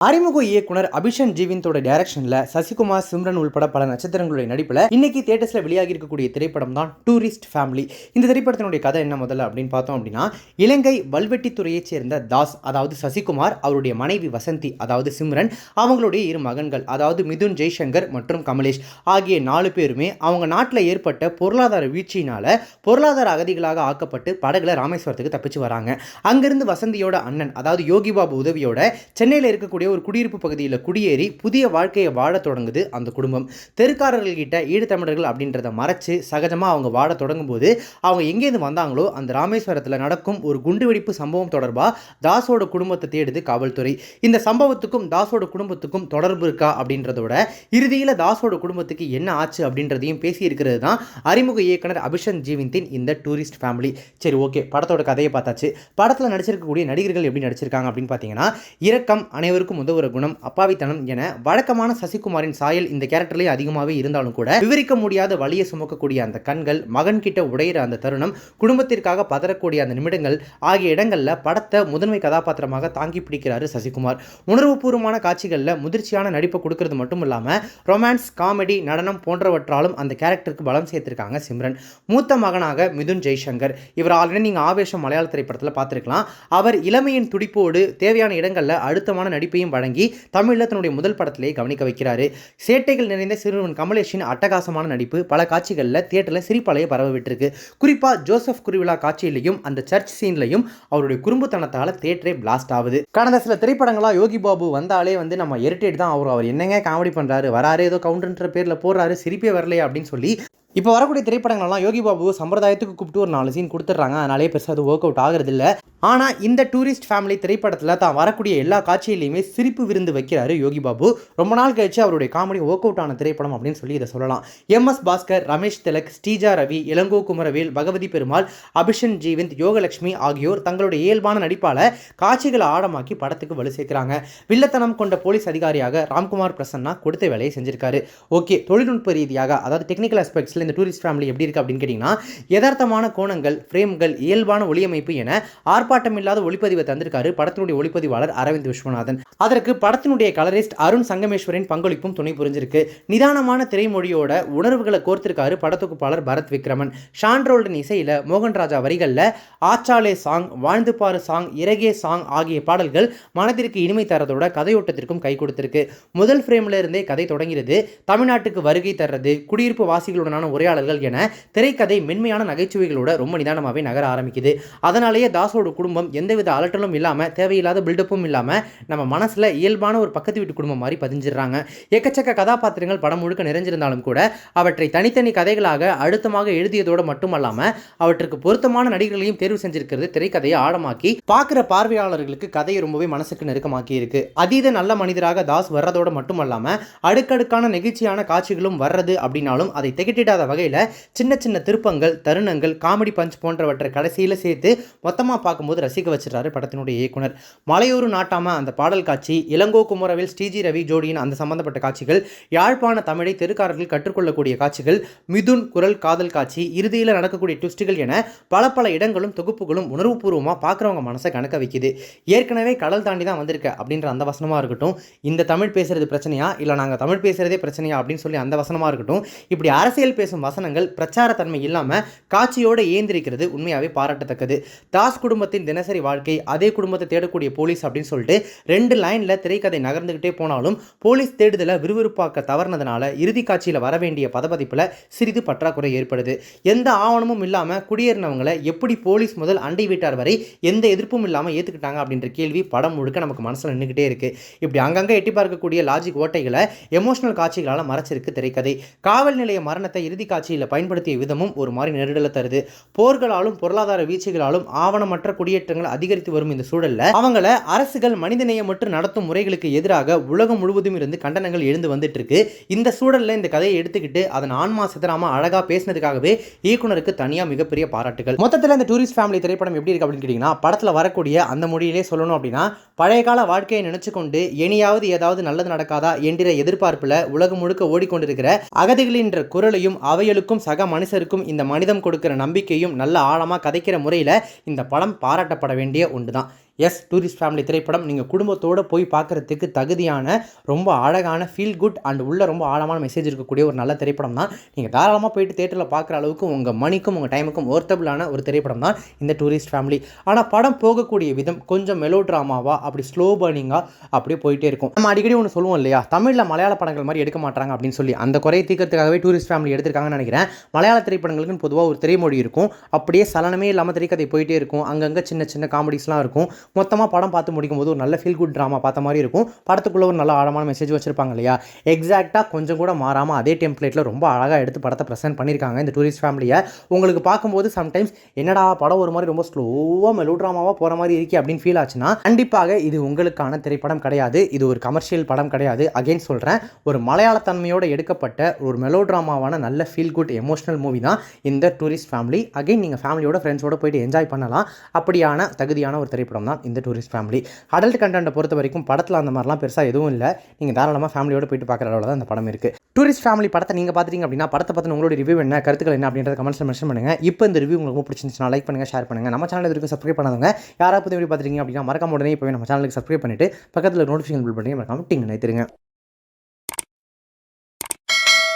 அறிமுக இயக்குனர் அபிஷன் ஜீவிந்தோட டைரக்ஷன்ல சசிகுமார், சிம்ரன் உள்பட பல நட்சத்திரங்களுடைய நடிப்புல இன்னைக்கு தியேட்டர்ஸ்ல வெளியாகி இருக்கக்கூடிய திரைப்படம் தான் டூரிஸ்ட் ஃபேமிலி. இந்த திரைப்படத்தினுடைய கதை என்ன முதல்ல அப்படின்னு பார்த்தோம் அப்படின்னா, இலங்கை வல்வெட்டித்துறையைச் சேர்ந்த தாஸ், அதாவது சசிகுமார், அவருடைய மனைவி வசந்தி, அதாவது சிம்ரன், அவங்களுடைய இரு மகன்கள், அதாவது மிதுன், ஜெய்சங்கர் மற்றும் கமலேஷ் ஆகிய 4 பேருமே அவங்க நாட்டில் ஏற்பட்ட பொருளாதார வீழ்ச்சியினால பொருளாதார அகதிகளாக ஆக்கப்பட்டு படகுல ராமேஸ்வரத்துக்கு தப்பிச்சு வராங்க. அங்கிருந்து வசந்தியோட அண்ணன், அதாவது யோகி பாபு உதவியோட சென்னையில் இருக்கக்கூடிய ஒரு குடியிருப்பு பகுதியில் குடியேறி புதிய வாழ்க்கையை வாழ தொடங்குது அந்த குடும்பம். தெருக்காரர்கள் கிட்ட ஈழத்தமிழர்கள் அப்படின்றத மறைச்சு சகஜமாக அவங்க வாழ தொடங்கும் போது அவங்க எங்கேருந்து வந்தாங்களோ அந்த ராமேஸ்வரத்தில் நடக்கும் ஒரு குண்டுவெடிப்பு சம்பவம் தொடர்பாக தாஸோட குடும்பத்தை தேடுது காவல்துறை. இந்த சம்பவத்துக்கும் தாஸோட குடும்பத்துக்கும் தொடர்பு இருக்கா அப்படின்றதோட இறுதியில் தாஸோட குடும்பத்துக்கு என்ன ஆச்சு அப்படின்றதையும் பேசி இருக்கிறது தான் அறிமுக இயக்குனர் அபிஷன் ஜீவிந்தின் இந்த டூரிஸ்ட் ஃபேமிலி. சரி, ஓகே, படத்தோட கதையை பார்த்தாச்சு. படத்தில் நடிச்சிருக்கக்கூடிய நடிகர்கள் எப்படி நடிச்சிருக்காங்க அப்படின்னு பார்த்தீங்கன்னா, இரக்கம், அனைவருக்கும் உதவுற குணம், அப்பாவித்தனம் என வழக்கமான சசிகுமாரின் சாயல் இந்த கேரக்டர்லேயே அதிகமாகவே இருந்தாலும் கூட விவரிக்க முடியாத வலியை சுமக்கக்கூடிய அந்த கண்கள், மகன் கிட்ட உடையிற அந்த தருணம், குடும்பத்திற்காக பதறக்கூடிய அந்த நிமிடங்கள் ஆகிய இடங்கள்ல படத்தை முதன்மை கதாபாத்திரமாக தாங்கி பிடிக்கிறாரு சசிகுமார். உணர்வுபூர்வமான காட்சிகளில் முதிர்ச்சியான நடிப்பை கொடுக்கறது மட்டும் இல்லாமல் ரொமான்ஸ், காமெடி, நடனம் போன்றவற்றாலும் அந்த கேரக்டருக்கு பலம் சேர்த்திருக்காங்க சிம்ரன். மூத்த மகனாக மிதுன் ஜெய்சங்கர், இவர் ஆல்ரெடி நீங்கள் ஆவேசம் மலையாள திரைப்படத்தில் பார்த்துருக்கலாம். அவர் இளமையின் துடிப்போடு தேவையான இடங்களில் அழுத்தமான நடிப்பையும் வழங்கி தமிழில் தன்னுடைய முதல் படத்திலேயே கவனிக்க வைக்கிறாரு. சேட்டைகள் நிறைந்த சிறுவன் கமலேஷின் அட்டகாசமான நடிப்பு பல காட்சிகளில் தியேட்டரில் சிரிப்பலையை பரவ விட்டுருக்கு. குறிப்பாக ஜோசப் குருவிழா காட்சியிலையும் அந்த சர்ச் சீன்லையும் அவருடைய குறும்புத்தனத்தால் தியேட்டரே பிளாஸ்ட் ஆகுது. கடந்த சில திரைப்படங்களாக யோகி பாபு வந்தாலே நம்ம இரிட்டேட் தான். அவர் என்னங்க காமெடி பண்ணுறாரு, வராரு, ஏதோ கவுண்டர்ன்ற பேரில் போடுறாரு, சிரிப்பே வரலையே அப்படின்னு சொல்லி இப்போ வரக்கூடிய திரைப்படங்கள்லாம் யோகி பாபு சம்பிரதாயத்துக்கு கூப்பிட்டு ஒரு 4 சீன் கொடுத்துட்றாங்க. அதனாலே பெருசாக அது ஒர்க் அவுட் ஆகிறது இல்லை. ஆனால் இந்த டூரிஸ்ட் ஃபேமிலி திரைப்படத்தில் தான் வரக்கூடிய எல்லா காட்சியிலையுமே சிரிப்பு விருந்து வைக்கிறாரு யோகி பாபு. ரொம்ப நாள் கழிச்சு அவருடைய காமெடி ஒர்க் அவுட் ஆன திரைப்படம் அப்படின்னு சொல்லி இதை சொல்லலாம். MS பாஸ்கர், ரமேஷ் திலக், ஸ்ரீஜா ரவி, இளங்கோ குமரவேல், பகவதி பெருமாள், அபிஷன் ஜீவிந்த், யோகலட்சுமி ஆகியோர் தங்களுடைய இயல்பான நடிப்பால் காட்சிகளை ஆழமாக்கி படத்துக்கு வலு சேர்க்கிறாங்க. வில்லத்தனம் கொண்ட போலீஸ் அதிகாரியாக ராம்குமார் பிரசன்னா கொடுத்த வேலையை செஞ்சிருக்காரு. ஓகே, தொழில்நுட்ப ரீதியாக, அதாவது டெக்னிக்கல் ஆஸ்பெக்ட்ஸ் இந்த டூரிஸ்ட் ஃபேமிலி எப்படி இருக்கு அப்படின்னு கேட்டீங்கன்னா, யதார்த்தமான கோணங்கள், ஃப்ரேம்கள், இயல்பான ஒளியமைப்பு என ஆர்ப்பாட்டம் இல்லாத ஒளிப்பதிவை தந்திருக்காரு படத்தினுடைய ஒளிப்பதிவாளர் அரவிந்த் விஸ்வநாதன். அதற்கு படத்தினுடைய கலரிஸ்ட் அருண் சங்கமேஸ்வரின் பங்களிப்பும் துணை புரிஞ்சிருக்கு. நிதானமான திரைமொழியோட உணர்வுகளை கோர்த்திருக்காரு படத்தொகுப்பாளர் பரத் விக்ரமன். ஷான்ரோல்டன் இசையில மோகன்ராஜா வரிகளில் ஆச்சாலே சாங், வாழ்ந்து பாரு சாங், இறகே சாங் ஆகிய பாடல்கள் மனதிற்கு இனிமை தரதோட கதையோட்டத்திற்கும் கை கொடுத்திருக்கு. முதல் ஃப்ரேம்ல இருந்தே கதை தொடங்கிறது. தமிழ்நாட்டுக்கு வருகை தர்றது, குடியிருப்பு வாசிகளுடனான உரையாடல்கள் என திரைக்கதை மென்மையான நகைச்சுவைகளோட ரொம்ப நிதானமாகவே நகர ஆரம்பிக்குது. அதனாலேயே தாஸோட குடும்பம் எந்தவித அலட்டலும் இல்லாமல், தேவையில்லாத பில்டப்பும் இல்லாமல் நம்ம மனசில் இயல்பான ஒரு பக்கத்து வீட்டு குடும்பம் மாதிரி பதிஞ்சிடறாங்க. எக்கச்சக்க கதாபாத்திரங்கள் படம் முழுக்க நிறைஞ்சிருந்தாலும் கூட அவற்றை தனித்தனி கதைகளாக அழுத்தமாக எழுதியதோடு மட்டுமல்லாமல் அவற்றுக்கு பொருத்தமான நடிகர்களையும் தேர்வு செஞ்சிருக்கிறது திரைக்கதையை ஆழமாக்கி பார்க்குற பார்வையாளர்களுக்கு கதையை ரொம்பவே மனசுக்கு நெருக்கமாக்கி இருக்கு. அதீத நல்ல மனிதராக தாஸ் வர்றதோடு மட்டுமல்லாமல் அடுக்கடுக்கான நெகிழ்ச்சியான காட்சிகளும் வர்றது அப்படின்னாலும் அதை திகட்டிடாத வகையில் சின்ன சின்ன திருப்பங்கள், தருணங்கள், காமெடி பஞ்ச் போன்றவற்றை கடைசியில் சேர்த்து மொத்தமாக பார்க்கும்போது ரசிக்க வச்சிடறாரு படத்தினுடைய இயக்குனர். மலையூர் நாட்டாம அந்த பாடல் காட்சி, இளங்கோ குமரவேல், ஸ்ரீஜி ரவி ஜோடியின் அந்த சம்பந்தப்பட்ட காட்சிகள், யாழ்ப்பாண தமிழை தெருக்காரர்கள் கற்றுக்கொள்ளக்கூடிய காட்சிகள், மிதுன் குரல் காதல் காட்சி, இறுதியில் நடக்கக்கூடிய ட்விஸ்டுகள் என பல இடங்களும் தொகுப்புகளும் உணர்வுபூர்வமாக பார்க்குறவங்க மனசை கணக்க வைக்குது. ஏற்கனவே கடல் தாண்டி தான் வந்திருக்க அப்படின்ற அந்த வசனமாக இருக்கட்டும், இந்த தமிழ் பேசுறது பிரச்சனையா இல்லை நாங்கள் தமிழ் பேசுறதே பிரச்சனையா அப்படின்னு சொல்லி அந்த வசனமாக இருக்கட்டும், இப்படி அரசியல் பேசும் வசனங்கள் பிரச்சாரத்தன்மை இல்லாமல் காட்சியோடு ஏந்திருக்கிறது உண்மையாகவே பாராட்டத்தக்கது. தாஸ் குடும்பத்தின் தினசரி வாழ்க்கை, அதே குடும்பத்தை தேடக்கூடிய போலீஸ் அப்படின்னு சொல்லிட்டு 2 லைனில் திரைக்கதை நகர்ந்துகிட்டே போனாலும் போலீஸ் தேடுதலை விறுவிறுப்பாக்க தவறுனதுனால இறுதி காட்சியில் வர வேண்டிய பதபதிப்பில் சிறிது பற்றாக்குறை ஏற்படுது. எந்த ஆவணமும் இல்லாமல் குடியேறினவங்களை எப்படி போலீஸ் முதல் அண்டை வீட்டார் வரை எந்த எதிர்ப்பும் இல்லாமல் ஏற்றுக்கிட்டாங்க அப்படின்ற கேள்வி படம் முழுக்க நமக்கு மனசில் நின்றுக்கிட்டே இருக்குது. இப்படி அங்கங்கே எட்டி பார்க்கக்கூடிய லாஜிக் ஓட்டைகளை எமோஷனல் காட்சிகளால் மறைச்சிருக்கு திரைக்கதை. காவல் நிலைய மரணத்தை இறுதி காட்சியில் பயன்படுத்திய விதமும் ஒரு மாதிரி நெருடலை தருது. போர்களாலும் பொருளாதார வீழ்ச்சிகளாலும் ஆவணமற்ற குடியேற்றங்கள் அதிகரித்து வரும் இந்த சூழல்ல அவங்கள அரசுகள் மனிதநேயமற்று நடத்தும் முறைகளுக்கு எதிராக உலகம் முழுவதும் இருந்து கண்டனங்கள் எழுந்து வந்துட்டு இருக்கு. இந்த சூழல்ல இந்த கதையை எடுத்துக்கிட்டு அதன் ஆன்மா சிதறாம அழகா பேசினதுக்காகவே இயக்குனருக்கு தனியா மிகப்பெரிய பாராட்டுகள். மொத்தத்தில் இந்த டூரிஸ்ட் ஃபேமிலி திரைப்படம் எப்படி இருக்கு அப்படின்னு கேட்டீங்கன்னா, படத்தில் வரக்கூடிய அந்த மொழியிலே சொல்லணும் அப்படின்னா, பழைய கால வாழ்க்கையை நினைச்சு கொண்டு இனியாவது ஏதாவது நல்லது நடக்காதா என்கிற எதிர்பார்ப்புல உலகம் முழுக்க ஓடிக்கொண்டிருக்கிற அகதிகளின் குரலையும் அவைகளுக்கும் சக மனுஷருக்கும் இந்த மனிதம் கொடுக்கிற நம்பிக்கையும் நல்ல ஆழமாக கதைக்கிற முறையில் இந்த படம் பாராட்டப்பட வேண்டிய ஒன்று தான். எஸ், டூரிஸ்ட் ஃபேமிலி திரைப்படம் நீங்கள் குடும்பத்தோடு போய் பார்க்குறதுக்கு தகுதியான, ரொம்ப அழகான, ஃபீல் குட் அண்ட் உள்ள ரொம்ப ஆழமான மெசேஜ் இருக்கக்கூடிய ஒரு நல்ல திரைப்படம் தான். நீங்கள் தாராளமாக போயிட்டு தேட்டரில் பார்க்குற அளவுக்கு உங்கள் மணிக்கும் உங்கள் டைமுக்கும் ஒர்த்தபிளான ஒரு திரைப்படம் தான் இந்த டூரிஸ்ட் ஃபேமிலி. ஆனால் படம் போகக்கூடிய விதம் கொஞ்சம் மெலோ ட்ராமாவாக, அப்படி ஸ்லோ பர்னிங்காக அப்படியே போயிட்டே இருக்கும். நம்ம அடிக்கடி ஒன்று சொல்லுவோம் இல்லையா, தமிழில் மலையாள படங்கள் மாதிரி எடுக்க மாட்டாங்க அப்படின்னு சொல்லி. அந்த குறையை தீர்க்கறதுக்காகவே டூரிஸ்ட் ஃபேமிலி எடுத்திருக்காங்கன்னு நினைக்கிறேன். மலையாள திரைப்படங்களுக்குன்னு பொதுவாக ஒரு திரைமொழி இருக்கும். அப்படியே சலனமே இல்லாமல் திரைக்கதை போயிட்டே இருக்கும். அங்கங்கே சின்ன சின்ன காமெடிஸ்லாம் இருக்கும். மொத்தமாக படம் பார்த்து முடிக்கும் போது ஒரு நல்ல ஃபீல் குட் ட்ராமா பார்த்த மாதிரி இருக்கும். படத்துக்குள்ளே ஒரு நல்ல ஆழமான மெசேஜ் வச்சிருப்பாங்க இல்லையா, எக்ஸாக்டாக கொஞ்சம் கூட மாறாமல் அதே டெம்ப்ளேட்டில் ரொம்ப அழகாக எடுத்து படத்தை ப்ரெசென்ட் பண்ணியிருக்காங்க இந்த டூரிஸ்ட் ஃபேமிலியை. உங்களுக்கு பார்க்கும்போது சம்டைம்ஸ் என்னடா படம் ஒரு மாதிரி ரொம்ப ஸ்லோவாக மெலோ ட்ராமாவாக போகிற மாதிரி இருக்கே அப்படின்னு ஃபீல் ஆச்சுன்னா, கண்டிப்பாக இது உங்களுக்கான திரைப்படம் கிடையாது. இது ஒரு கமர்ஷியல் படம் கிடையாது. அகைன் சொல்கிறேன், ஒரு மலையாள தன்மையோடு எடுக்கப்பட்ட ஒரு மெலோ ட்ராமாவான நல்ல ஃபீல் குட் எமோஷனல் மூவி தான் இந்த டூரிஸ்ட் ஃபேமிலி. அகைன் நீங்கள் ஃபேமிலியோட ஃப்ரெண்ட்ஸோட போயிட்டு என்ஜாய் பண்ணலாம். அப்படியான தகுதியான ஒரு திரைப்படம் தான் இந்த டூரிஸ்ட் ஃபேமிலி. அடல்ட் கண்டென்ட்டை பொறுத்த வரைக்கும் படத்தில் அந்த மாதிரிலாம் பெருசாக எதுவும் இல்லை. நீங்கள் தாராளமாக ஃபேமிலியோட போயிட்டு பார்க்குற அளவில் தான் இந்த படம் இருக்குது. டூரிஸ்ட் ஃபேமிலி படத்தை நீங்கள் பார்த்துட்டீங்க அப்படின்னா, படத்தை பற்றி உங்களோட ரிவ்யூ என்ன, கருத்துக்கள் என்ன அப்படின்றத கமெண்ட்ஸில் மென்ஷன் பண்ணுங்கள். இப்போ இந்த ரிவ்யூ உங்களுக்கு பிடிச்சிருந்துச்சுன்னா லைக் பண்ணுங்கள், ஷேர் பண்ணுங்கள். நம்ம சேனல் இதுக்கு சப்ஸ்கிரைப் பண்ணாதவங்க யாராவது புதிய வீடியோ பார்த்துட்டீங்க அப்படின்னா மறக்காம உடனே இப்போ நம்ம சேனலுக்கு சப்ஸ்கிரைப் பண்ணிட்டு பக்கத்தில் நோட்டிஃபிகேஷன் பில் பண்ணி மறக்காம டிங் நினைத்துருங்க.